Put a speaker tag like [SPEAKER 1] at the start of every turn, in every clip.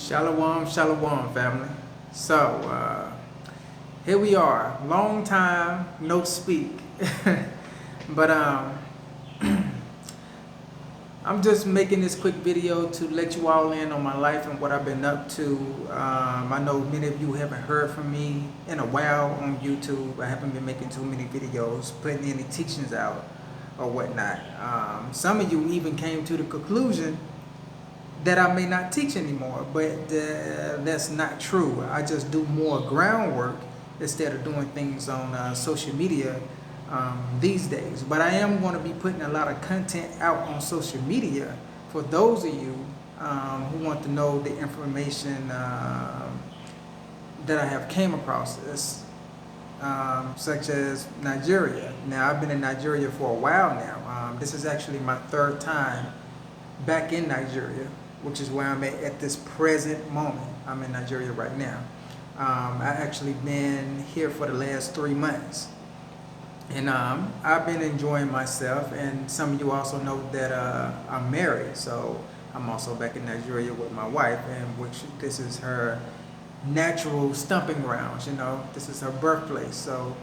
[SPEAKER 1] Shalawam, shalawam, family. So, here we are. Long time no speak. but I'm just making this quick video to let you all in on my life and what I've been up to. I know many of you haven't heard from me in a while on YouTube. I haven't been making too many videos, putting any teachings out or whatnot. Some of you even came to the conclusion that I may not teach anymore, but that's not true. I just do more groundwork instead of doing things on social media these days. But I am going to be putting a lot of content out on social media for those of you who want to know the information that I have came across this, such as Nigeria. Now, I've been in Nigeria for a while now. This is actually my third time back in Nigeria, which is where I'm at this present moment. I'm in Nigeria right now. I actually been here for the last 3 months, and I've been enjoying myself. And some of you also know that I'm married, so I'm also back in Nigeria with my wife, and which this is her natural stomping grounds. This is her birthplace. So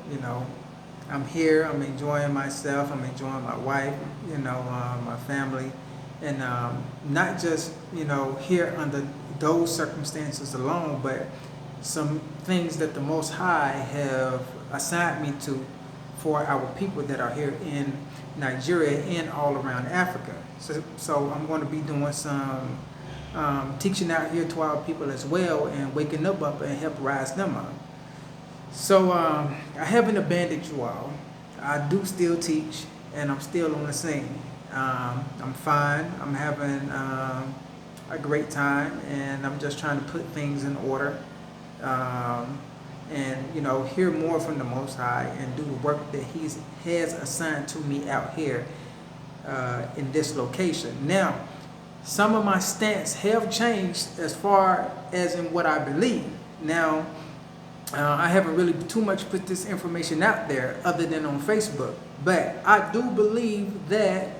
[SPEAKER 1] I'm here. I'm enjoying myself. I'm enjoying my wife. My family. And not just, here under those circumstances alone, but some things that the Most High have assigned me to for our people that are here in Nigeria and all around Africa. So I'm going to be doing some teaching out here to our people as well, and waking them up and help rise them up. So I haven't abandoned you all. I do still teach, and I'm still on the scene. I'm fine. I'm having a great time, and I'm just trying to put things in order, and hear more from the Most High and do the work that He has assigned to me out here in this location. Now, some of my stance have changed as far as in what I believe. Now, I haven't really too much put this information out there other than on Facebook, but I do believe that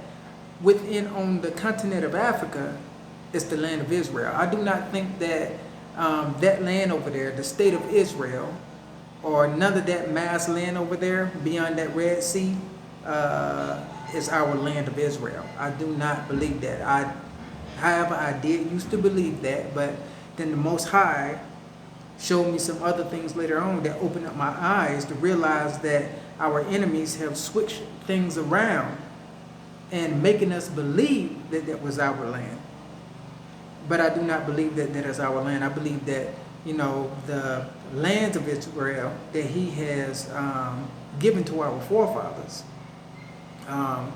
[SPEAKER 1] on the continent of Africa, it's the land of Israel. I do not think that that land over there, the state of Israel, or none of that mass land over there beyond that Red Sea, is our land of Israel. I do not believe that. However, I did used to believe that, but then the Most High showed me some other things later on that opened up my eyes to realize that our enemies have switched things around and making us believe that that was our land. But I do not believe that that is our land. I believe that, the lands of Israel that He has given to our forefathers are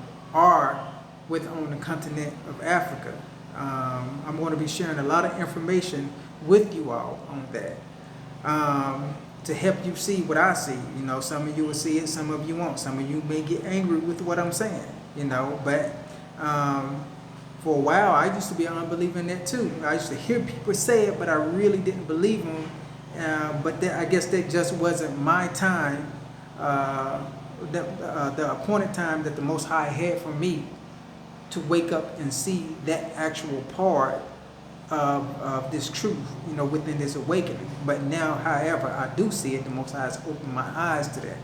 [SPEAKER 1] on the continent of Africa. I'm going to be sharing a lot of information with you all on that to help you see what I see. Some of you will see it, some of you won't. Some of you may get angry with what I'm saying. But for a while I used to be an unbeliever in that too. I used to hear people say it, but I really didn't believe them. But I guess that just wasn't my time, the appointed time that the Most High had for me to wake up and see that actual part of this truth, within this awakening. But now, however, I do see it. The Most High has opened my eyes to that.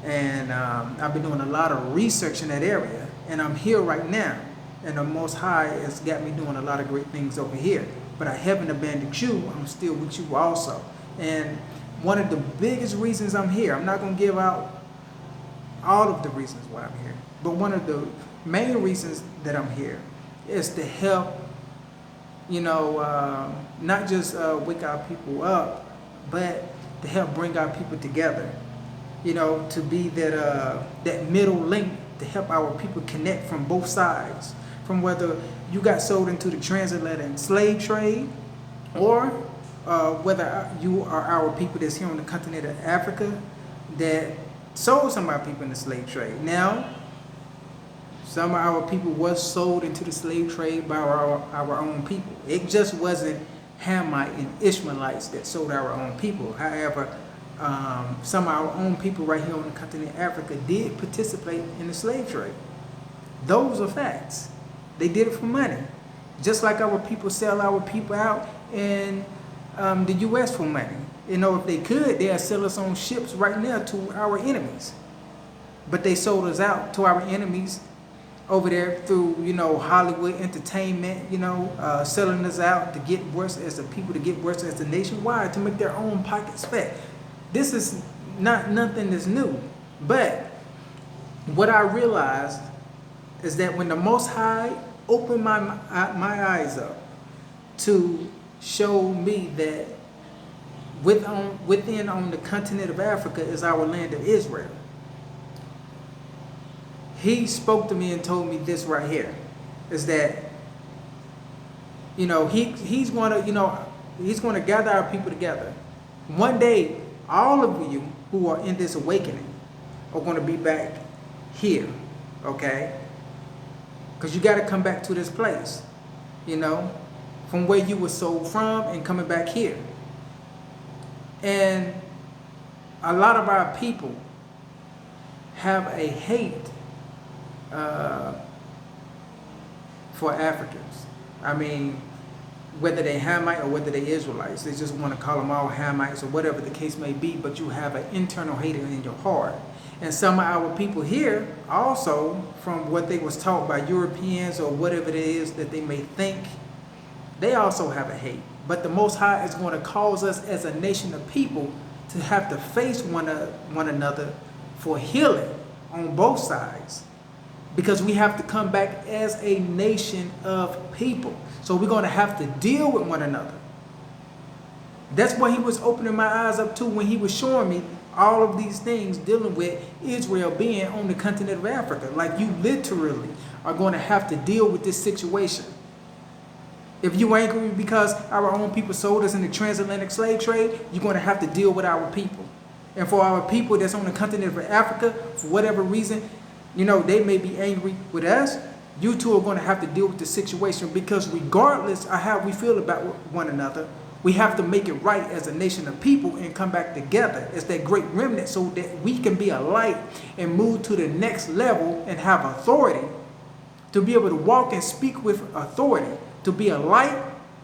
[SPEAKER 1] And I've been doing a lot of research in that area, and I'm here right now, and the Most High has got me doing a lot of great things over here. But I haven't abandoned you. I'm still with you also. And one of the biggest reasons I'm here, I'm not going to give out all of the reasons why I'm here, but one of the main reasons that I'm here is to help, not just wake our people up, but to help bring our people together. To be that middle link to help our people connect from both sides, from whether you got sold into the transatlantic slave trade, or whether you are our people that's here on the continent of Africa that sold some of our people in the slave trade. Now, some of our people was sold into the slave trade by our own people. It just wasn't Hamite and Ishmaelites that sold our own people. However, some of our own people right here on the continent of Africa did participate in the slave trade. Those are facts. They did it for money. Just like our people sell our people out in the U.S. for money. You know, if they could, they'd sell us on ships right now to our enemies. But they sold us out to our enemies over there through, you know, Hollywood entertainment, you know, selling us out to get worse as a people, to get worse as a nation. Why? To make their own pockets fat. This is nothing that's new. But what I realized is that when the Most High opened my eyes up to show me that within on the continent of Africa is our land of Israel, he spoke to me and told me this right here, is that, you know, he's going to gather our people together. One day, all of you who are in this awakening are going to be back here, okay? Because you got to come back to this place, you know, from where you were sold from and coming back here. And a lot of our people have a hate for Africans. I mean, whether they Hamite or whether they Israelites, they just want to call them all Hamites or whatever the case may be, but you have an internal hate in your heart. And some of our people here also, from what they was taught by Europeans or whatever it is that they may think, they also have a hate. But the Most High is going to cause us as a nation of people to have to face one another for healing on both sides. Because we have to come back as a nation of people. So we're going to have to deal with one another. That's what he was opening my eyes up to when he was showing me all of these things dealing with Israel being on the continent of Africa. Like, you literally are going to have to deal with this situation. If you're angry because our own people sold us in the transatlantic slave trade, you're going to have to deal with our people. And for our people that's on the continent of Africa, for whatever reason, you know, they may be angry with us. You two are going to have to deal with the situation, because regardless of how we feel about one another, we have to make it right as a nation of people and come back together as that great remnant, so that we can be a light and move to the next level and have authority to be able to walk and speak with authority, to be a light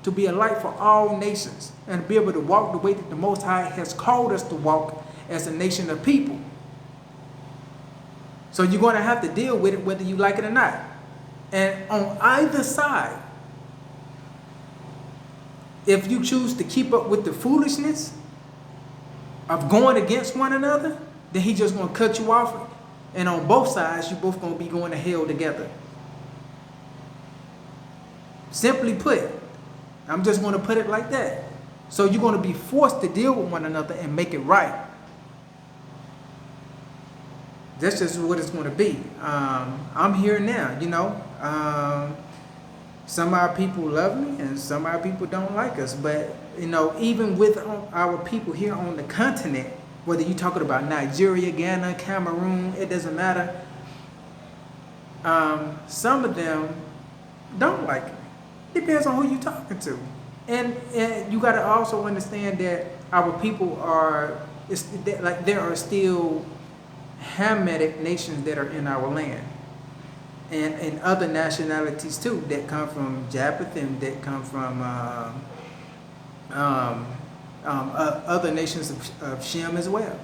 [SPEAKER 1] for all nations, and to be able to walk the way that the Most High has called us to walk as a nation of people. So you're going to have to deal with it whether you like it or not. And on either side, if you choose to keep up with the foolishness of going against one another, then he's just going to cut you off. And on both sides, you both going to be going to hell together. Simply put, I'm just going to put it like that. So you're going to be forced to deal with one another and make it right. That's just what it's going to be. I'm here now, you know. Some of our people love me and some of our people don't like us. But, you know, even with our people here on the continent, whether you're talking about Nigeria, Ghana, Cameroon, it doesn't matter. Some of them don't like me. Depends on who you're talking to. And you got to also understand that our people are, there are still Hamitic nations that are in our land, and other nationalities too that come from Japheth and that come from other nations of Shem as well.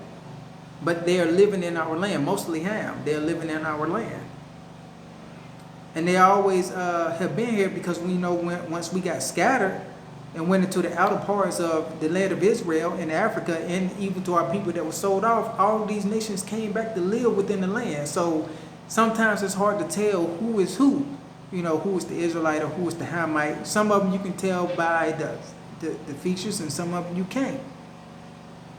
[SPEAKER 1] But they are living in our land, mostly Ham. They're living in our land, and they always have been here, because we know once we got scattered and went into the outer parts of the land of Israel and Africa, and even to our people that were sold off, all these nations came back to live within the land. So sometimes it's hard to tell who is who, you know, who is the Israelite or who is the Hamite. Some of them you can tell by the features, and some of them you can't.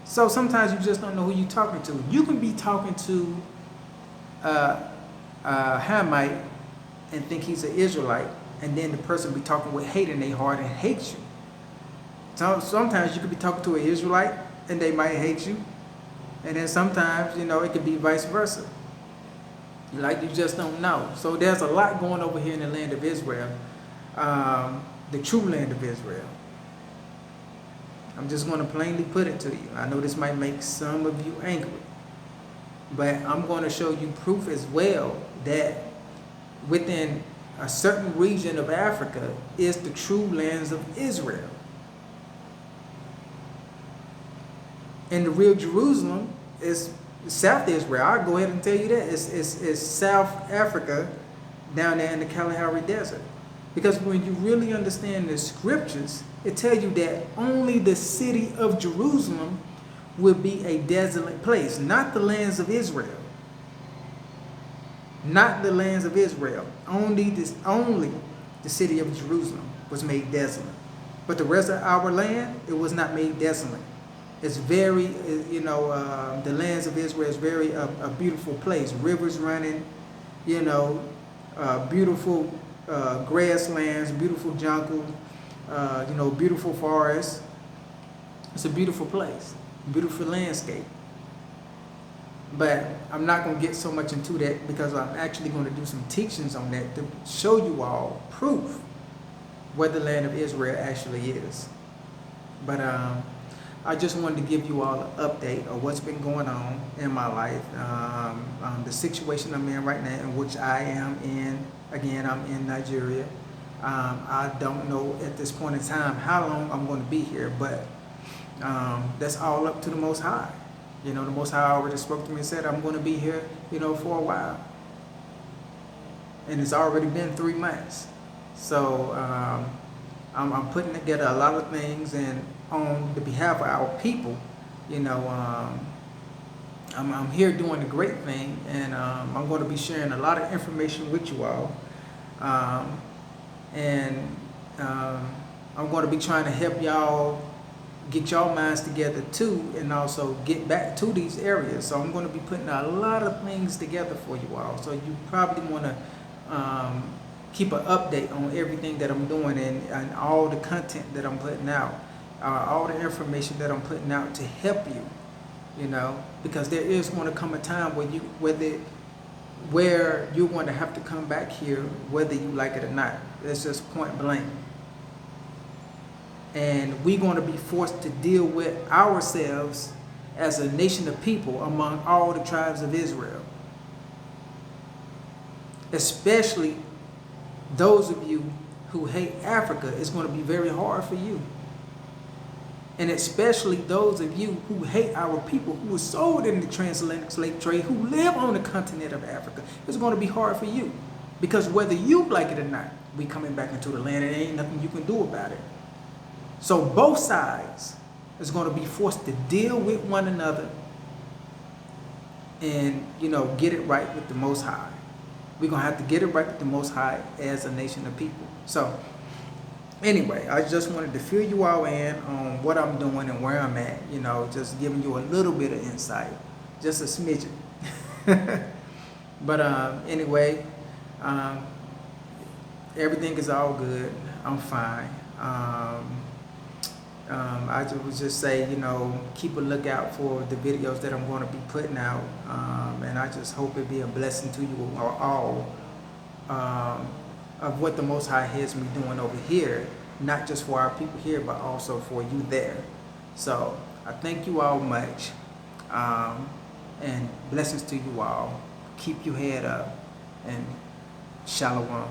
[SPEAKER 1] So sometimes you just don't know who you're talking to. You can be talking to a Hamite and think he's an Israelite, and then the person be talking with hate in their heart and hate you. So sometimes you could be talking to an Israelite and they might hate you. And then sometimes, you know, it could be vice versa. Like, you just don't know. So there's a lot going over here in the land of Israel. The true land of Israel. I'm just going to plainly put it to you. I know this might make some of you angry. But I'm going to show you proof as well that within a certain region of Africa is the true lands of Israel. And the real Jerusalem is South Israel. I'll go ahead and tell you that. It's South Africa down there in the Kalahari Desert. Because when you really understand the scriptures, it tells you that only the city of Jerusalem will be a desolate place, not the lands of Israel. Not the lands of Israel. Only the city of Jerusalem was made desolate. But the rest of our land, it was not made desolate. It's very, the lands of Israel is very a beautiful place. Rivers running, beautiful grasslands, beautiful jungle, beautiful forests. It's a beautiful place, beautiful landscape. But I'm not going to get so much into that because I'm actually going to do some teachings on that to show you all proof what the land of Israel actually is. But I just wanted to give you all an update of what's been going on in my life, the situation I'm in right now, in which I am in. Again, I'm in Nigeria. I don't know at this point in time how long I'm going to be here, but that's all up to the Most High. The Most High already spoke to me and said I'm going to be here, for a while. And it's already been 3 months. So I'm putting together a lot of things, and on the behalf of our people, I'm here doing a great thing, and I'm going to be sharing a lot of information with you all. I'm going to be trying to help y'all get y'all minds together too, and also get back to these areas. So I'm going to be putting a lot of things together for you all. So you probably want to keep an update on everything that I'm doing, and all the content that I'm putting out, all the information that I'm putting out to help you, because there is going to come a time where you're going to have to come back here whether you like it or not. It's just point blank. And we're going to be forced to deal with ourselves as a nation of people among all the tribes of Israel. Especially those of you who hate Africa, it's going to be very hard for you. And especially those of you who hate our people who were sold in the transatlantic slave trade, who live on the continent of Africa, it's going to be hard for you. Because whether you like it or not, we coming back into the land, and there ain't nothing you can do about it. So both sides is going to be forced to deal with one another and, get it right with the Most High. We're going to have to get it right with the Most High as a nation of people. So anyway, I just wanted to fill you all in on what I'm doing and where I'm at, just giving you a little bit of insight, just a smidgen. But anyway, everything is all good. I'm fine. I would just say, keep a lookout for the videos that I'm going to be putting out, and I just hope it be a blessing to you all of what the Most High has me doing over here, not just for our people here, but also for you there. So I thank you all much, and blessings to you all. Keep your head up, and Shalawam.